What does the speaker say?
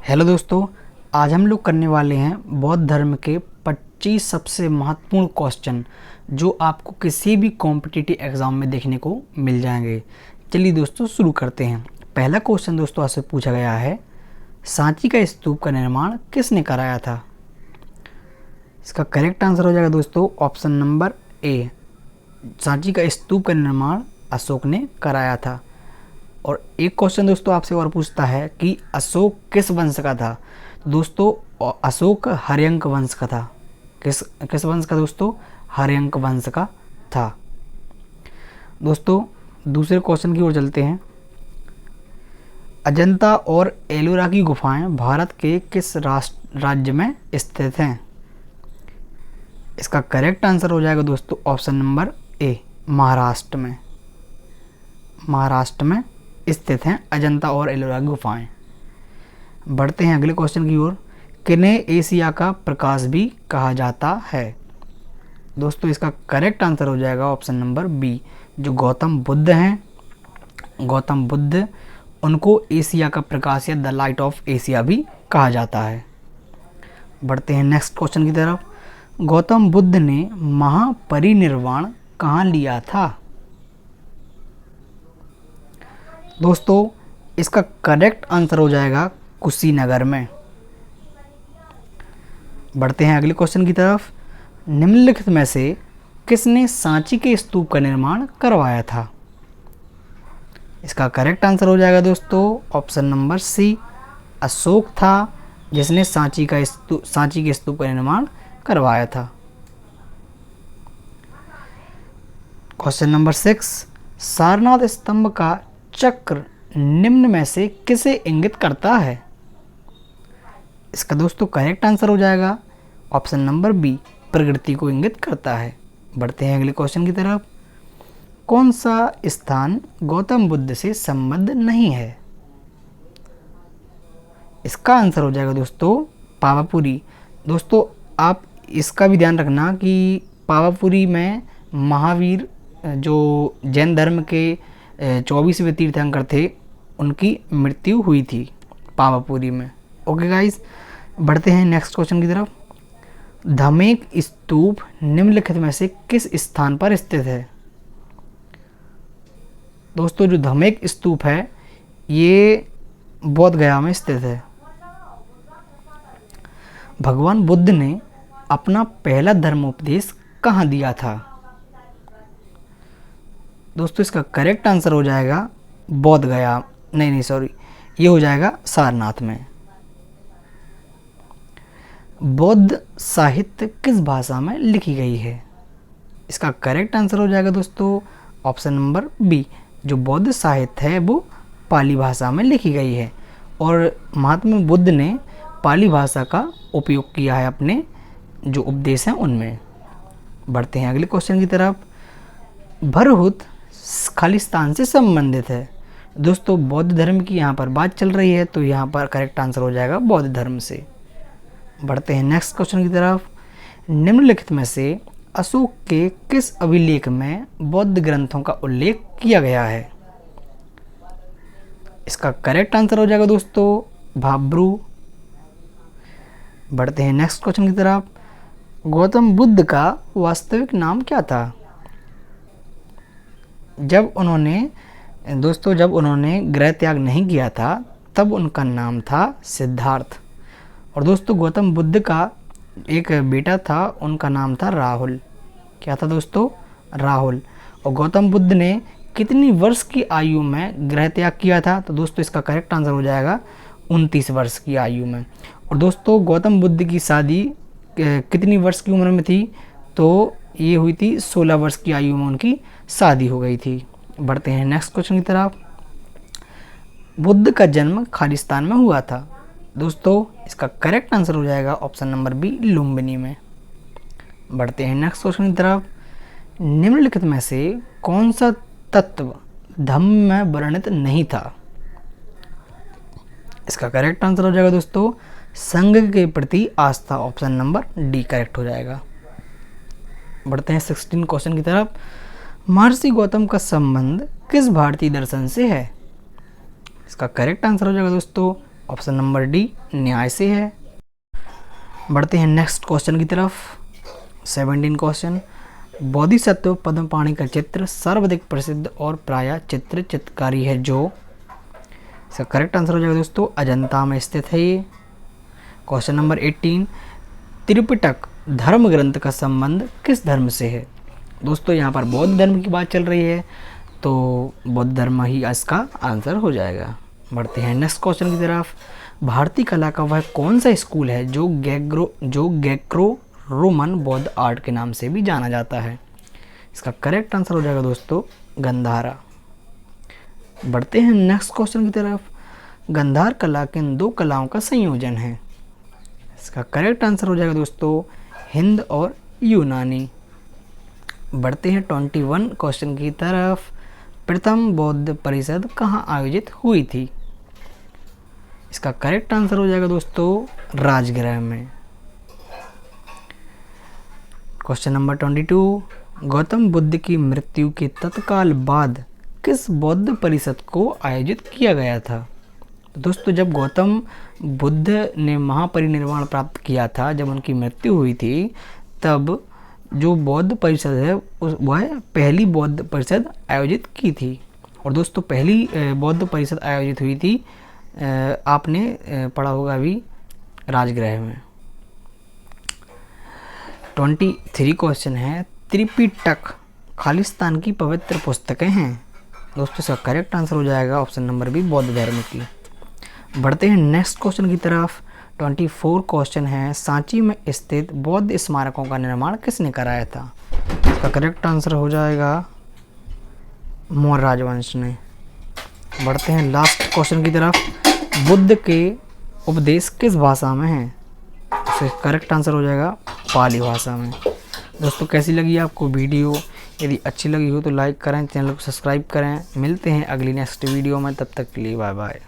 Hello दोस्तों, आज हम लोग करने वाले हैं बौद्ध धर्म के 25 सबसे महत्वपूर्ण क्वेश्चन जो आपको किसी भी कॉम्पिटिटिव एग्जाम में देखने को मिल जाएंगे। चलिए दोस्तों शुरू करते हैं। पहला क्वेश्चन दोस्तों आपसे पूछा गया है, सांची का स्तूप का निर्माण किसने कराया था? इसका करेक्ट आंसर हो जाएगा दोस्तों ऑप्शन नंबर ए, सांची का स्तूप का निर्माण अशोक ने कराया था। और एक क्वेश्चन दोस्तों आपसे और पूछता है कि अशोक किस वंश का था? तो दोस्तों अशोक हर्यंक वंश का था। किस वंश का दोस्तों? हर्यंक वंश का था। दोस्तों दूसरे क्वेश्चन की ओर चलते हैं। अजंता और एलोरा की गुफाएं भारत के किस राज्य में स्थित हैं? इसका करेक्ट आंसर हो जाएगा दोस्तों ऑप्शन नंबर ए, महाराष्ट्र में। महाराष्ट्र में स्थित हैं अजंता और एलोरा की गुफाएं। बढ़ते हैं अगले क्वेश्चन की ओर। किन्हें एशिया का प्रकाश भी कहा जाता है? दोस्तों इसका करेक्ट आंसर हो जाएगा ऑप्शन नंबर बी, जो गौतम बुद्ध हैं। गौतम बुद्ध, उनको एशिया का प्रकाश या द लाइट ऑफ एशिया भी कहा जाता है। बढ़ते हैं नेक्स्ट क्वेश्चन की तरफ। गौतम बुद्ध ने महापरिनिर्वाण कहाँ लिया था? दोस्तों इसका करेक्ट आंसर हो जाएगा कुशीनगर में। बढ़ते हैं अगले क्वेश्चन की तरफ। निम्नलिखित में से किसने सांची के स्तूप का निर्माण करवाया था? इसका करेक्ट आंसर हो जाएगा दोस्तों ऑप्शन नंबर सी, अशोक था जिसने सांची के स्तूप का निर्माण करवाया था। क्वेश्चन नंबर 6, सारनाथ स्तंभ का चक्र निम्न में से किसे इंगित करता है? इसका दोस्तों करेक्ट आंसर हो जाएगा ऑप्शन नंबर बी, प्रकृति को इंगित करता है। बढ़ते हैं अगले क्वेश्चन की तरफ। कौन सा स्थान गौतम बुद्ध से संबद्ध नहीं है? इसका आंसर हो जाएगा दोस्तों पावापुरी। दोस्तों आप इसका भी ध्यान रखना कि पावापुरी में महावीर, जो जैन धर्म के 24वें तीर्थंकर थे, उनकी मृत्यु हुई थी पावापुरी में। ओके गाइस, बढ़ते हैं नेक्स्ट क्वेश्चन की तरफ। धमेक स्तूप निम्नलिखित में से किस स्थान पर स्थित है? दोस्तों जो धमेक स्तूप है ये बोध गया में स्थित है। भगवान बुद्ध ने अपना पहला धर्मोपदेश कहाँ दिया था? दोस्तों इसका करेक्ट आंसर हो जाएगा बोध गया, ये हो जाएगा सारनाथ में। बौद्ध साहित्य किस भाषा में लिखी गई है? इसका करेक्ट आंसर हो जाएगा दोस्तों ऑप्शन नंबर बी, जो बौद्ध साहित्य है वो पाली भाषा में लिखी गई है और महात्मा बुद्ध ने पाली भाषा का उपयोग किया है अपने जो उपदेश हैं उनमें। बढ़ते हैं अगले क्वेश्चन की तरफ। भरहुत खालिस्तान से संबंधित है। दोस्तों बौद्ध धर्म की यहाँ पर बात चल रही है तो यहाँ पर करेक्ट आंसर हो जाएगा बौद्ध धर्म से। बढ़ते हैं नेक्स्ट क्वेश्चन की तरफ। निम्नलिखित में से अशोक के किस अभिलेख में बौद्ध ग्रंथों का उल्लेख किया गया है? इसका करेक्ट आंसर हो जाएगा दोस्तों भाब्रू। बढ़ते हैं नेक्स्ट क्वेश्चन की तरफ। गौतम बुद्ध का वास्तविक नाम क्या था? जब उन्होंने गृह त्याग नहीं किया था तब उनका नाम था सिद्धार्थ। और दोस्तों गौतम बुद्ध का एक बेटा था, उनका नाम था राहुल। क्या था दोस्तों? राहुल। और गौतम बुद्ध ने कितनी वर्ष की आयु में गृह त्याग किया था? तो दोस्तों इसका करेक्ट आंसर हो जाएगा 29 वर्ष की आयु में। और दोस्तों गौतम बुद्ध की शादी कितनी वर्ष की उम्र में थी? तो ये हुई थी 16 वर्ष की आयु में उनकी शादी हो गई थी। बढ़ते हैं नेक्स्ट क्वेश्चन की तरफ। बुद्ध का जन्म खालिस्तान में हुआ था। दोस्तों इसका करेक्ट आंसर हो जाएगा ऑप्शन नंबर बी, लुम्बिनी में। बढ़ते हैं नेक्स्ट क्वेश्चन की तरफ। निम्नलिखित में से कौन सा तत्व धम्म में वर्णित नहीं था? इसका करेक्ट आंसर हो जाएगा दोस्तों संघ के प्रति आस्था, ऑप्शन नंबर डी करेक्ट हो जाएगा। बढ़ते हैं 16 क्वेश्चन की तरफ। महर्षि गौतम का संबंध किस भारतीय दर्शन से है? इसका करेक्ट आंसर हो जाएगा दोस्तों ऑप्शन नंबर डी न्याय से है। बढ़ते हैं नेक्स्ट क्वेश्चन की तरफ। 17 क्वेश्चन, बोधिसत्व पद्मपाणि का चित्र सर्वाधिक प्रसिद्ध और प्रायः चित्रकारी है जो। इसका करेक्ट आंसर हो जाएगा दोस्तों अजंता में स्थित है ये। क्वेश्चन नंबर 18, त्रिपिटक धर्म ग्रंथ का संबंध किस धर्म से है। दोस्तों यहाँ पर बौद्ध धर्म की बात चल रही है, तो बौद्ध धर्म ही इसका आंसर हो जाएगा। बढ़ते हैं नेक्स्ट क्वेश्चन की तरफ। भारतीय कला का वह कौन सा स्कूल है जो गैक्रो रोमन बौद्ध आर्ट के नाम से भी जाना जाता है। इसका करेक्ट आंसर हो जाएगा दोस्तों गंधारा। बढ़ते हैं नेक्स्ट क्वेश्चन की तरफ। गंधार कला किन दो कलाओं का संयोजन है। इसका करेक्ट आंसर हो जाएगा दोस्तों हिंद और यूनानी। बढ़ते हैं 21 क्वेश्चन की तरफ। प्रथम बौद्ध परिषद कहाँ आयोजित हुई थी। इसका करेक्ट आंसर हो जाएगा दोस्तों राजगृह में। क्वेश्चन नंबर 22, गौतम बुद्ध की मृत्यु के तत्काल बाद किस बौद्ध परिषद को आयोजित किया गया था। तो दोस्तों जब गौतम बुद्ध ने महापरिनिर्वाण प्राप्त किया था, जब उनकी मृत्यु हुई थी, तब जो बौद्ध परिषद है वह पहली बौद्ध परिषद आयोजित की थी। और दोस्तों पहली बौद्ध परिषद आयोजित हुई थी, आपने पढ़ा होगा अभी, राजगृह में। 23 क्वेश्चन है, त्रिपिटक खालिस्तान की पवित्र पुस्तकें हैं। दोस्तों इसका करेक्ट आंसर हो जाएगा ऑप्शन नंबर बी बौद्ध धर्म की। बढ़ते हैं नेक्स्ट क्वेश्चन की तरफ। 24 क्वेश्चन है, सांची में स्थित बौद्ध स्मारकों का निर्माण किसने कराया था। इसका करेक्ट आंसर हो जाएगा मौर्य राजवंश ने। बढ़ते हैं लास्ट क्वेश्चन की तरफ। बुद्ध के उपदेश किस भाषा में हैं। इसका करेक्ट आंसर हो जाएगा पाली भाषा में। दोस्तों कैसी लगी आपको वीडियो, यदि अच्छी लगी हो तो लाइक करें, चैनल को सब्सक्राइब करें। मिलते हैं अगली नेक्स्ट वीडियो में, तब तक के लिए बाय बाय।